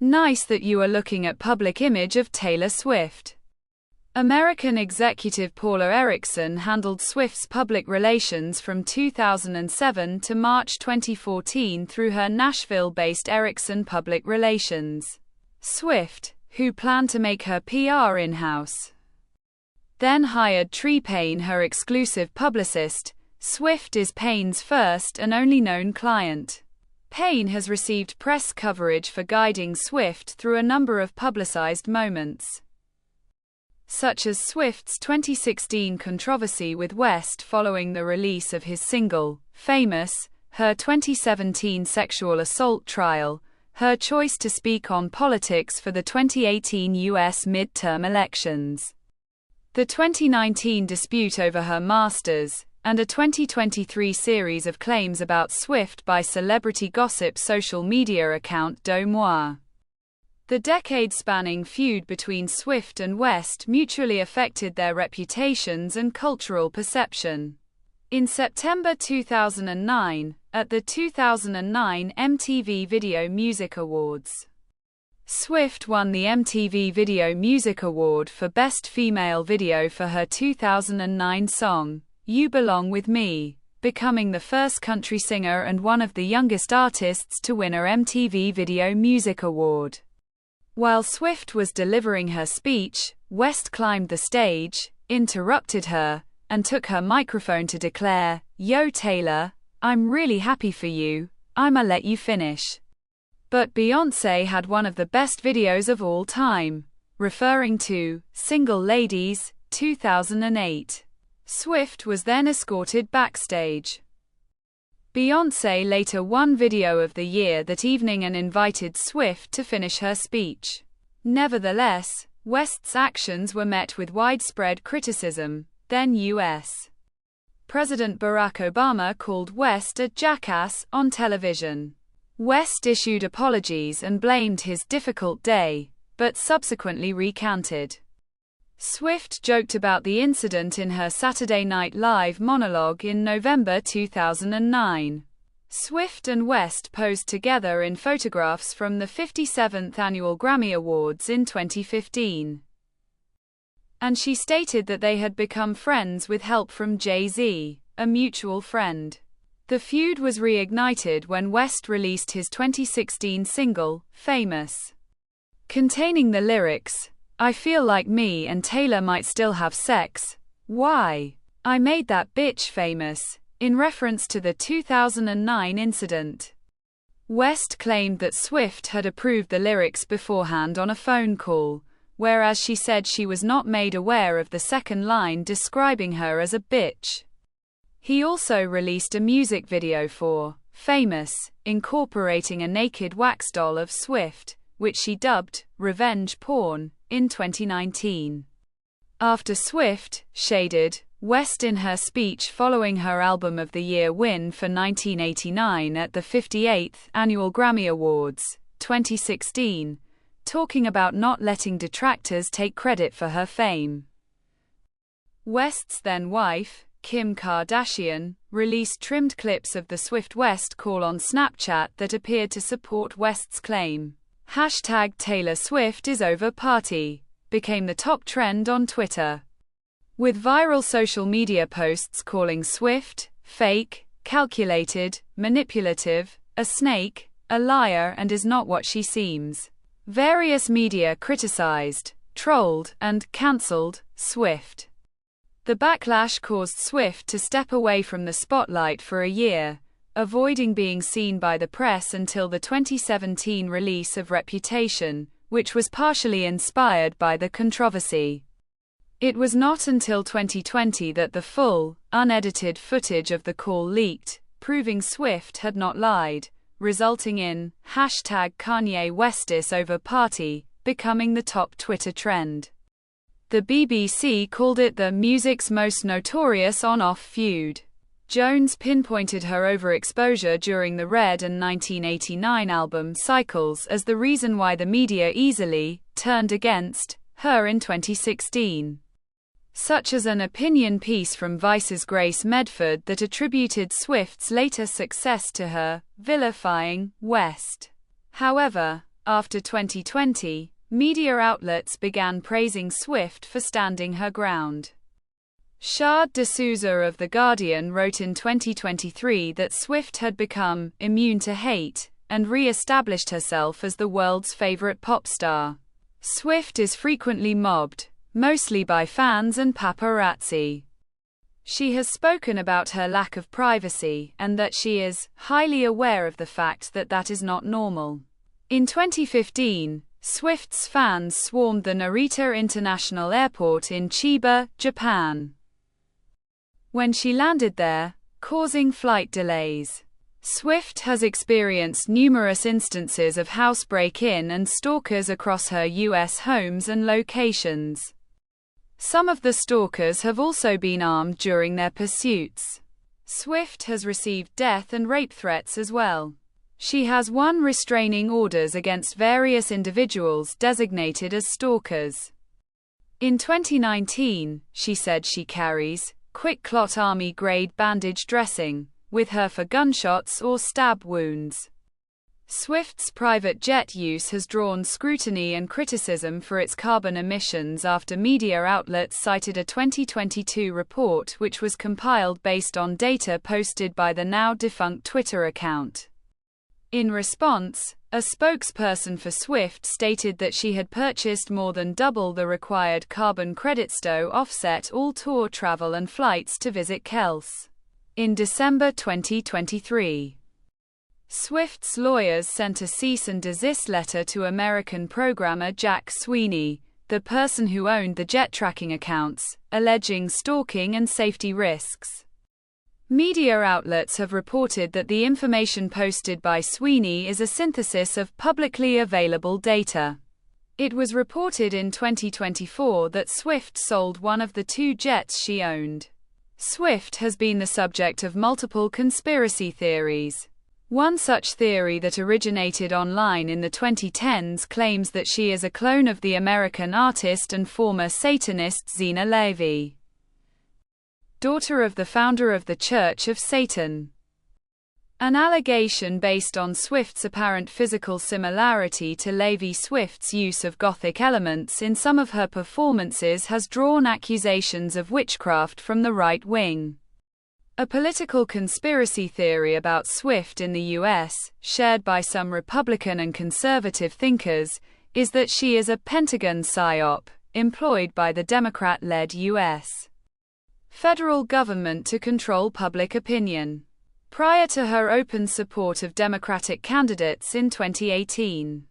Nice that you are looking at public image of Taylor Swift. American executive Paula Erickson handled Swift's public relations from 2007 to March 2014 through her Nashville-based Erickson Public Relations. Swift, who planned to make her PR in-house, then hired Tree Payne, her exclusive publicist. Swift is Payne's first and only known client. Payne has received press coverage for guiding Swift through a number of publicized moments, such as Swift's 2016 controversy with West following the release of his single, Famous, her 2017 sexual assault trial, her choice to speak on politics for the 2018 U.S. midterm elections, the 2019 dispute over her masters, and a 2023 series of claims about Swift by celebrity gossip social media account Do Moi. The decade-spanning feud between Swift and West mutually affected their reputations and cultural perception. In September 2009, at the 2009 MTV Video Music Awards, Swift won the MTV Video Music Award for Best Female Video for her 2009 song, You Belong With Me, becoming the first country singer and one of the youngest artists to win her MTV Video Music Award. While Swift was delivering her speech, West climbed the stage, interrupted her, and took her microphone to declare, "Yo Taylor, I'm really happy for you, I'ma let you finish. But Beyoncé had one of the best videos of all time," referring to Single Ladies, 2008. Swift was then escorted backstage. Beyoncé later won Video of the Year that evening and invited Swift to finish her speech. Nevertheless, West's actions were met with widespread criticism. Then U.S. President Barack Obama called West a jackass on television. West issued apologies and blamed his difficult day, but subsequently recanted. Swift joked about the incident in her Saturday Night Live monologue in November 2009. Swift and West posed together in photographs from the 57th Annual Grammy Awards in 2015. And she stated that they had become friends with help from Jay-Z, a mutual friend. The feud was reignited when West released his 2016 single, Famous, containing the lyrics, "I feel like me and Taylor might still have sex. Why? I made that bitch famous," in reference to the 2009 incident. West claimed that Swift had approved the lyrics beforehand on a phone call, whereas she said she was not made aware of the second line describing her as a bitch. He also released a music video for Famous, incorporating a naked wax doll of Swift, which she dubbed revenge porn, in 2019. After Swift shaded West in her speech following her Album of the Year win for 1989 at the 58th Annual Grammy Awards, 2016, talking about not letting detractors take credit for her fame. West's then-wife, Kim Kardashian, released trimmed clips of the Swift-West call on Snapchat that appeared to support West's claim. #Taylor Swift is over party became the top trend on Twitter, with viral social media posts calling Swift fake, calculated, manipulative, a snake, a liar, and is not what she seems. Various media criticized, trolled, and cancelled Swift. The backlash caused Swift to step away from the spotlight for a year, avoiding being seen by the press until the 2017 release of Reputation, which was partially inspired by the controversy. It was not until 2020 that the full, unedited footage of the call leaked, proving Swift had not lied, resulting in #Kanye Westis over party becoming the top Twitter trend. The BBC called it the music's most notorious on-off feud. Jones pinpointed her overexposure during the Red and 1989 album cycles as the reason why the media easily turned against her in 2016. Such as an opinion piece from Vice's Grace Medford that attributed Swift's later success to her vilifying West. However, After 2020, media outlets began praising Swift for standing her ground. Shad D'Souza of The Guardian wrote in 2023 that Swift had become immune to hate and re-established herself as the world's favorite pop star. Swift is frequently mobbed, mostly by fans and paparazzi. She has spoken about her lack of privacy and that she is highly aware of the fact that that is not normal. In 2015, Swift's fans swarmed the Narita International Airport in Chiba, Japan, when she landed there, causing flight delays. Swift has experienced numerous instances of house break-in and stalkers across her U.S. homes and locations. Some of the stalkers have also been armed during their pursuits. Swift has received death and rape threats as well. She has won restraining orders against various individuals designated as stalkers. In 2019, she said she carries quick-clot army-grade bandage dressing with her for gunshots or stab wounds. Swift's private jet use has drawn scrutiny and criticism for its carbon emissions after media outlets cited a 2022 report which was compiled based on data posted by the now-defunct Twitter account. In response, a spokesperson for Swift stated that she had purchased more than double the required carbon credits to offset all tour travel and flights to visit Kels. In December 2023, Swift's lawyers sent a cease and desist letter to American programmer Jack Sweeney, the person who owned the jet tracking accounts, alleging stalking and safety risks. Media outlets have reported that the information posted by Sweeney is a synthesis of publicly available data. It was reported in 2024 that Swift sold one of the 2 jets she owned. Swift has been the subject of multiple conspiracy theories. One such theory that originated online in the 2010s claims that she is a clone of the American artist and former Satanist Zena Levy, daughter of the founder of the Church of Satan. An allegation based on Swift's apparent physical similarity to Levy. Swift's use of Gothic elements in some of her performances has drawn accusations of witchcraft from the right wing. A political conspiracy theory about Swift in the U.S., shared by some Republican and conservative thinkers, is that she is a Pentagon psyop, employed by the Democrat-led U.S. federal government to control public opinion. Prior to her open support of Democratic candidates in 2018,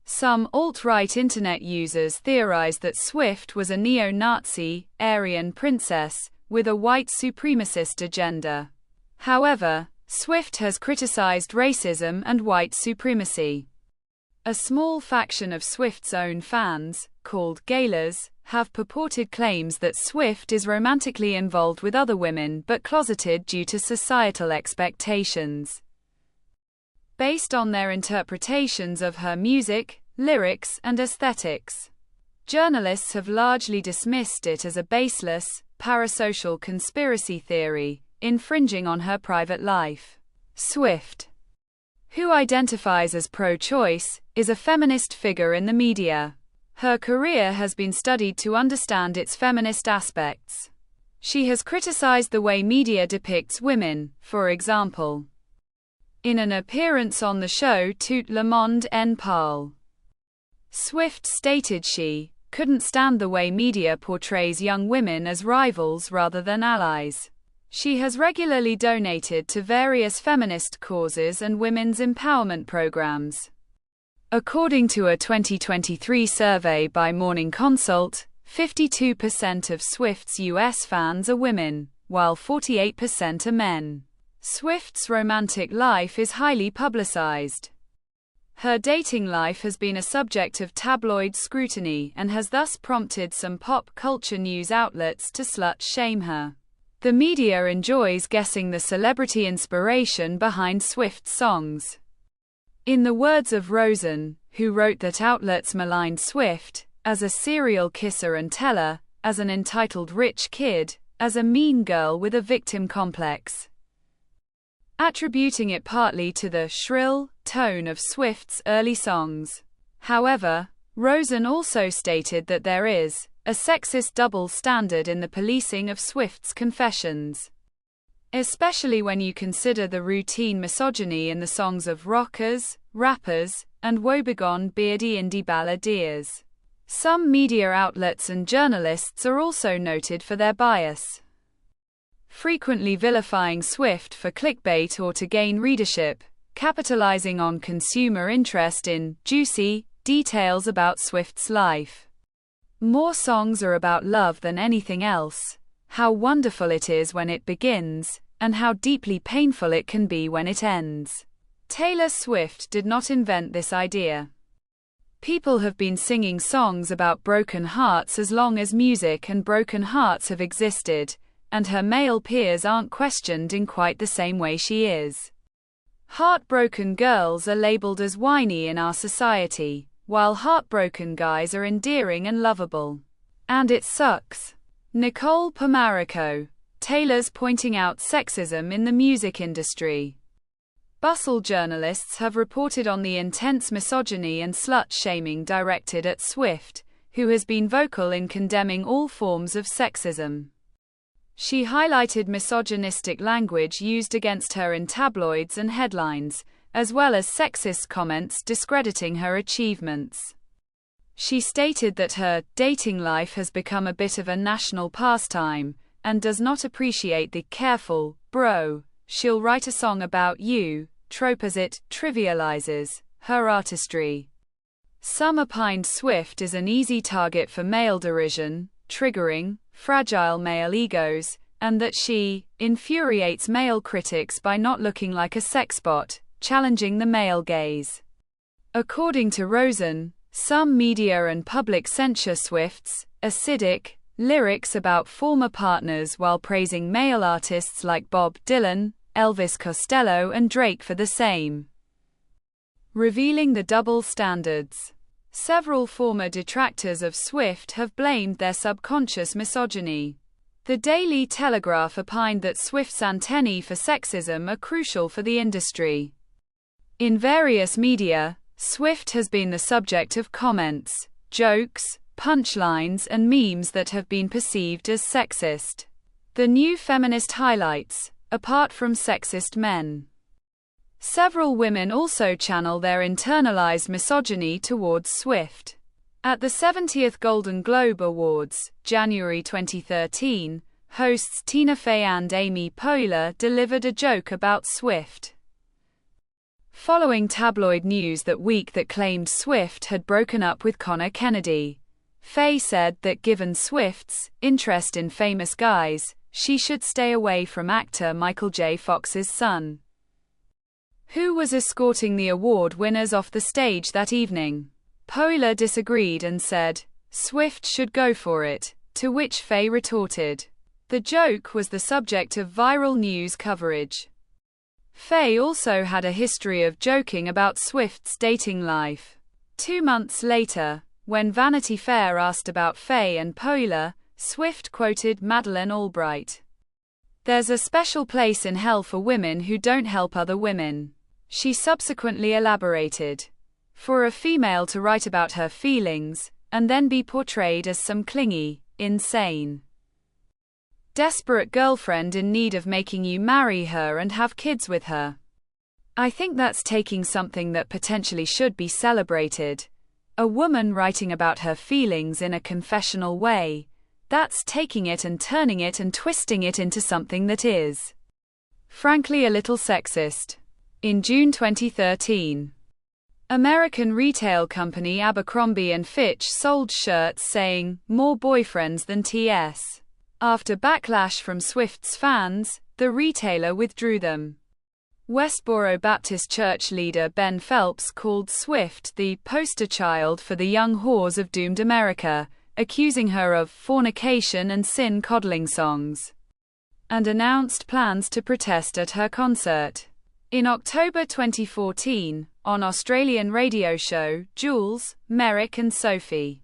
some alt-right internet users theorized that Swift was a neo-Nazi, Aryan princess, with a white supremacist agenda. However, Swift has criticized racism and white supremacy. A small faction of Swift's own fans, called Gaylors, have purported claims that Swift is romantically involved with other women but closeted due to societal expectations. Based on their interpretations of her music, lyrics, and aesthetics, journalists have largely dismissed it as a baseless, parasocial conspiracy theory, infringing on her private life. Swift, who identifies as pro-choice, is a feminist figure in the media. Her career has been studied to understand its feminist aspects. She has criticized the way media depicts women, for example, in an appearance on the show Tout le monde en parle. Swift stated she couldn't stand the way media portrays young women as rivals rather than allies. She has regularly donated to various feminist causes and women's empowerment programs. According to a 2023 survey by Morning Consult, 52% of Swift's US fans are women, while 48% are men. Swift's romantic life is highly publicized. Her dating life has been a subject of tabloid scrutiny and has thus prompted some pop culture news outlets to slut-shame her. The media enjoys guessing the celebrity inspiration behind Swift's songs. In the words of Rosen, who wrote that outlets maligned Swift as a serial kisser and teller, as an entitled rich kid, as a mean girl with a victim complex, attributing it partly to the shrill, tone of Swift's early songs. However, Rosen also stated that there is a sexist double standard in the policing of Swift's confessions, especially when you consider the routine misogyny in the songs of rockers, rappers, and woebegone beardy indie balladeers. Some media outlets and journalists are also noted for their bias, frequently vilifying Swift for clickbait or to gain readership, capitalizing on consumer interest in juicy details about Swift's life. More songs are about love than anything else, how wonderful it is when it begins, and how deeply painful it can be when it ends. Taylor Swift did not invent this idea. People have been singing songs about broken hearts as long as music and broken hearts have existed, and her male peers aren't questioned in quite the same way she is. Heartbroken girls are labeled as whiny in our society, while heartbroken guys are endearing and lovable. And it sucks. Nicole Pomarico. Taylor's pointing out sexism in the music industry. Bustle journalists have reported on the intense misogyny and slut-shaming directed at Swift, who has been vocal in condemning all forms of sexism. She highlighted misogynistic language used against her in tabloids and headlines, as well as sexist comments discrediting her achievements. She stated that her dating life has become a bit of a national pastime, and does not appreciate the careful, bro, she'll write a song about you trope as it trivializes her artistry. Some opined Swift is an easy target for male derision, triggering fragile male egos, and that she infuriates male critics by not looking like a sex bot, challenging the male gaze. According to Rosen, some media and public censure Swift's acidic lyrics about former partners while praising male artists like Bob Dylan, Elvis Costello and Drake for the same. Revealing the double standards. Several former detractors of Swift have blamed their subconscious misogyny. The Daily Telegraph opined that Swift's antennae for sexism are crucial for the industry. In various media, Swift has been the subject of comments, jokes, punchlines and memes that have been perceived as sexist. The New Feminist highlights, apart from sexist men, several women also channel their internalized misogyny towards Swift. At the 70th Golden Globe Awards, January 2013, hosts Tina Fey and Amy Poehler delivered a joke about Swift, following tabloid news that week that claimed Swift had broken up with Connor Kennedy. Fey said that given Swift's interest in famous guys, she should stay away from actor Michael J. Fox's son, who was escorting the award winners off the stage that evening. Poehler disagreed and said, "Swift should go for it," to which Fey retorted. The joke was the subject of viral news coverage. Fey also had a history of joking about Swift's dating life. 2 months later, when Vanity Fair asked about Fey and Poehler, Swift quoted Madeleine Albright. "There's a special place in hell for women who don't help other women." She subsequently elaborated, "For a female to write about her feelings, and then be portrayed as some clingy, insane, desperate girlfriend in need of making you marry her and have kids with her. I think that's taking something that potentially should be celebrated. A woman writing about her feelings in a confessional way, that's taking it and turning it and twisting it into something that is, frankly, a little sexist." In June 2013, American retail company Abercrombie & Fitch sold shirts saying, "More boyfriends than TS." After backlash from Swift's fans, the retailer withdrew them. Westboro Baptist Church leader Ben Phelps called Swift the poster child for the young whores of doomed America, accusing her of fornication and sin-coddling songs, and announced plans to protest at her concert. In October 2014, on Australian radio show, Jules, Merrick and Sophie,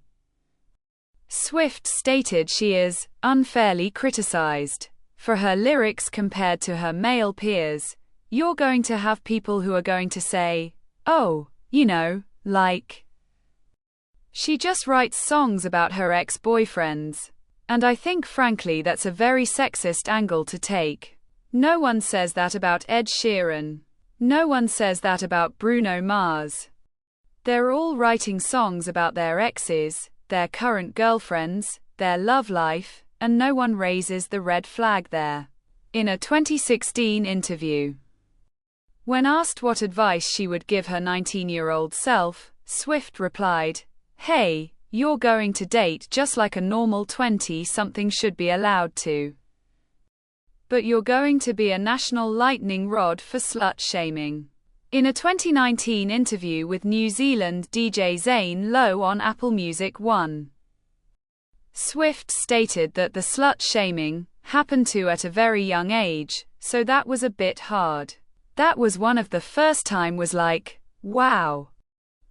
Swift stated she is unfairly criticized for her lyrics compared to her male peers. "You're going to have people who are going to say, Oh, you know, like. She just writes songs about her ex-boyfriends. And I think frankly that's a very sexist angle to take. No one says that about Ed Sheeran. No one says that about Bruno Mars. They're all writing songs about their exes, their current girlfriends, their love life, and no one raises the red flag there. In a 2016 interview, when asked what advice she would give her 19-year-old self, Swift replied, "Hey, you're going to date just like a normal 20-something should be allowed to. But you're going to be a national lightning rod for slut-shaming." In a 2019 interview with New Zealand DJ Zane Lowe on Apple Music 1, Swift stated that the slut-shaming happened to at a very young age, so that was a bit hard. That was one of the first time was like, wow,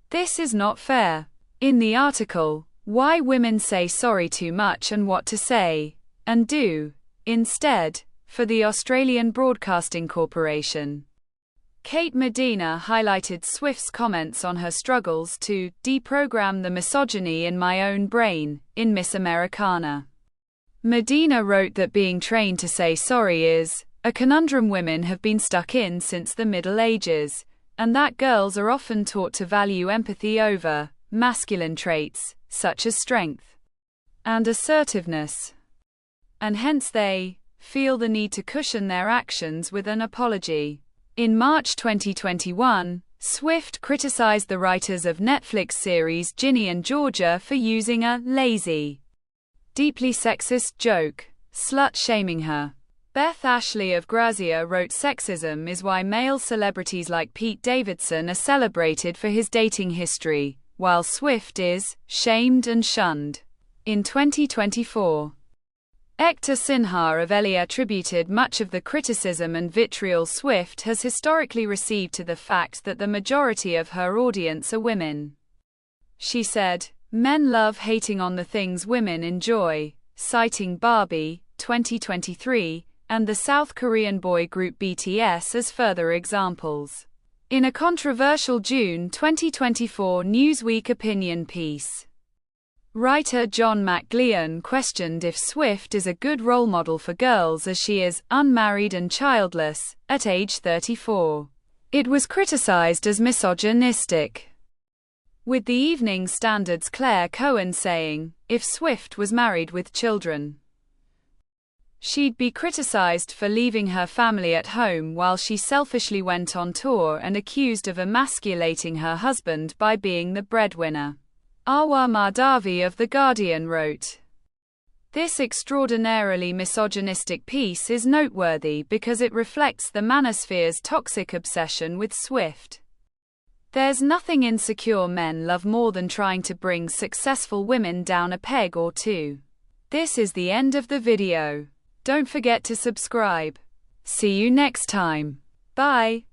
this is not fair. In the article, Why Women Say Sorry Too Much and What to Say and Do Instead, for the Australian Broadcasting Corporation, Kate Medina highlighted Swift's comments on her struggles to deprogram the misogyny in my own brain in Miss Americana. Medina wrote that being trained to say sorry is a conundrum women have been stuck in since the Middle Ages, and that girls are often taught to value empathy over masculine traits, such as strength and assertiveness, and hence they feel the need to cushion their actions with an apology. In March 2021, Swift criticized the writers of Netflix series Ginny and Georgia for using a lazy, deeply sexist joke, slut-shaming her. Beth Ashley of Grazia wrote, "Sexism is why male celebrities like Pete Davidson are celebrated for his dating history, while Swift is shamed and shunned." In 2024, Ekta Sinha of Ellie attributed much of the criticism and vitriol Swift has historically received to the fact that the majority of her audience are women. She said, "Men love hating on the things women enjoy," citing Barbie, 2023, and the South Korean boy group BTS as further examples. In a controversial June 2024 Newsweek opinion piece, writer John McGleon questioned if Swift is a good role model for girls as she is unmarried and childless at age 34. It was criticized as misogynistic, with the Evening Standard's Claire Cohen saying, if Swift was married with children, she'd be criticized for leaving her family at home while she selfishly went on tour and accused of emasculating her husband by being the breadwinner. Arwa Mahdavi of The Guardian wrote, "This extraordinarily misogynistic piece is noteworthy because it reflects the manosphere's toxic obsession with Swift. There's nothing insecure men love more than trying to bring successful women down a peg or two." This is the end of the video. Don't forget to subscribe. See you next time. Bye.